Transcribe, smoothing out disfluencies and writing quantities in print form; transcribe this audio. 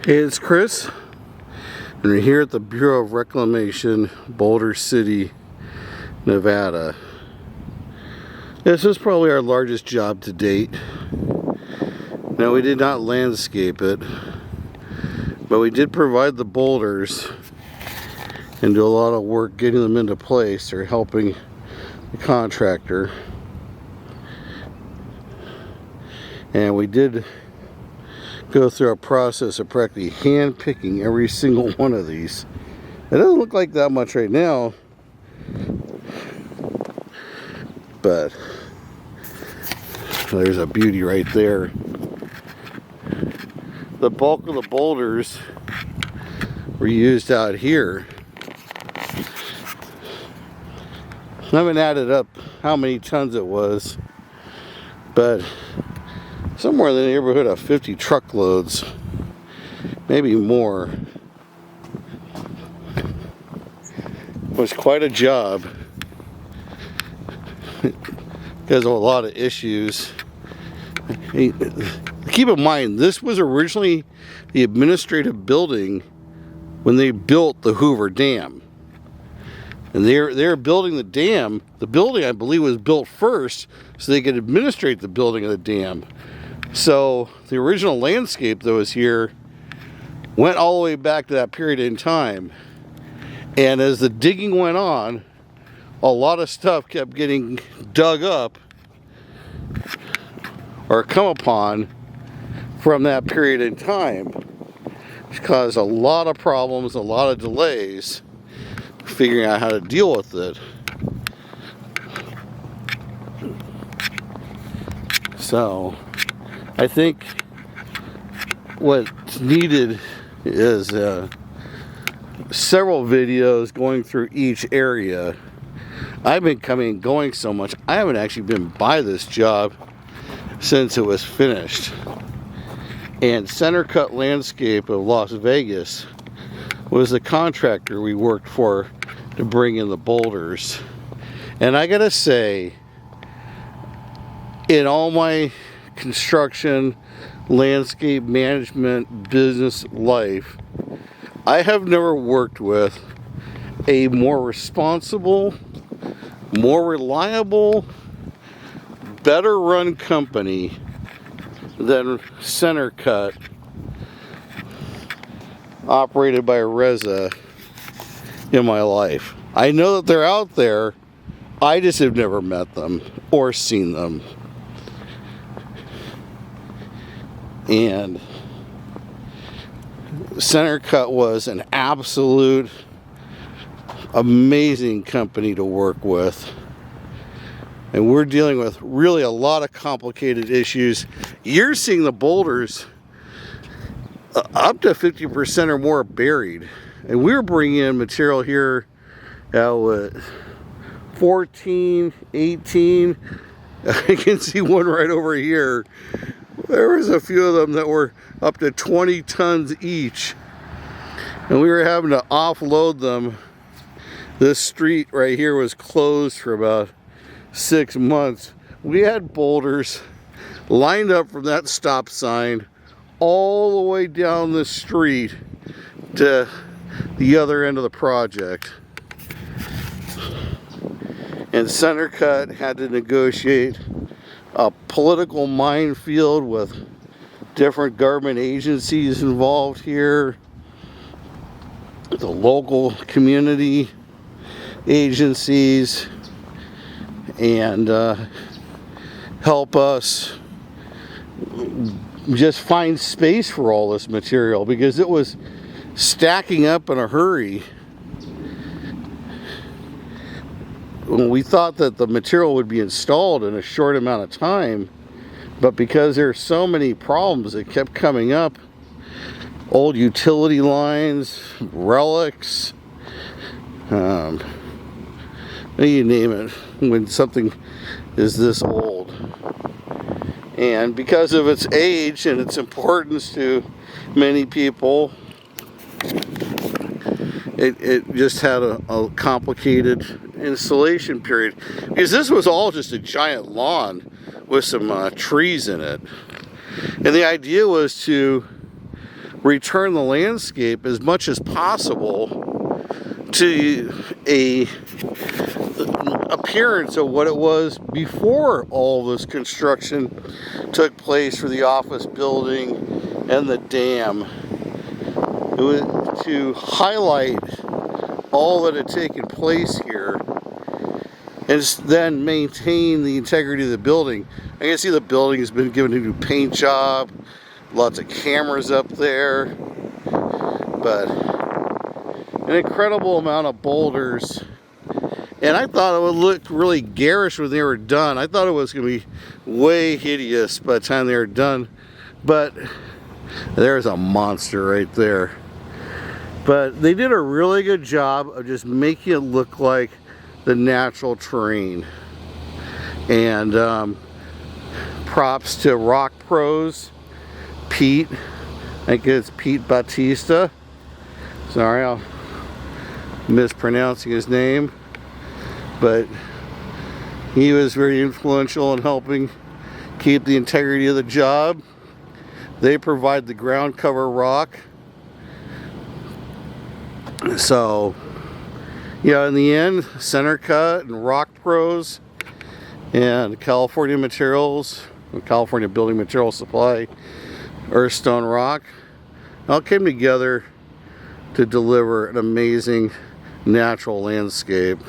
Hey, it's Chris, and we're here at the Bureau of Reclamation, Boulder City, Nevada. This is probably our largest job to date. Now, we did not landscape it, but we did provide the boulders and do a lot of work getting them into place or helping the contractor. And we did go through a process of practically hand picking every single one of these. It doesn't look like that much right now, but there's a beauty right there. The bulk of the boulders were used out here. I haven't added up how many tons it was, but somewhere in the neighborhood of 50 truckloads, maybe more. It was quite a job because of a lot of issues. Keep in mind, this was originally the administrative building when they built the Hoover Dam. And they're building the dam. The building, I believe, was built first so they could administrate the building of the dam. So the original landscape that was here went all the way back to that period in time. And as the digging went on, a lot of stuff kept getting dug up or come upon from that period in time, which caused a lot of problems, a lot of delays figuring out how to deal with it. So I think what's needed is several videos going through each area. I've been coming and going so much, I haven't actually been by this job since it was finished. And Center Cut Landscape of Las Vegas was the contractor we worked for to bring in the boulders. And I gotta say, in all my construction, landscape management, business life, I have never worked with a more responsible, more reliable, better run company than Center Cut, operated by Reza, in my life. I know that they're out there, I just have never met them or seen them. And Center Cut was an absolute amazing company to work with. And we're dealing with really a lot of complicated issues. You're seeing the boulders up to 50% or more buried. And we're bringing in material here at 14, 18. I can see one right over here. There was a few of them that were up to 20 tons each. And we were having to offload them. This street right here was closed for about 6 months. We had boulders lined up from that stop sign all the way down the street to the other end of the project. And Center Cut had to negotiate a political minefield with different government agencies involved here, the local community agencies, and help us just find space for all this material because it was stacking up in a hurry. We thought that the material would be installed in a short amount of time, but because there are so many problems that kept coming up, old utility lines, relics, you name it, when something is this old. And because of its age and its importance to many people, it just had a complicated installation period, because this was all just a giant lawn with some trees in it. And the idea was to return the landscape as much as possible to a appearance of what it was before all this construction took place for the office building and the dam. It was to highlight all that had taken place here and then maintain the integrity of the building. I can see the building has been given a new paint job, lots of cameras up there, but an incredible amount of boulders. And I thought it would look really garish when they were done. I thought it was going to be way hideous by the time they were done. But there's a monster right there. But they did a really good job of just making it look like the natural terrain. And props to Rock Pros, Pete. I think it's Pete Batista. Sorry, I'm mispronouncing his name. But he was very influential in helping keep the integrity of the job. They provide the ground cover rock. So, yeah, in the end, Center Cut and Rock Pros and California Materials, California Building Material Supply, Earthstone Rock, all came together to deliver an amazing natural landscape.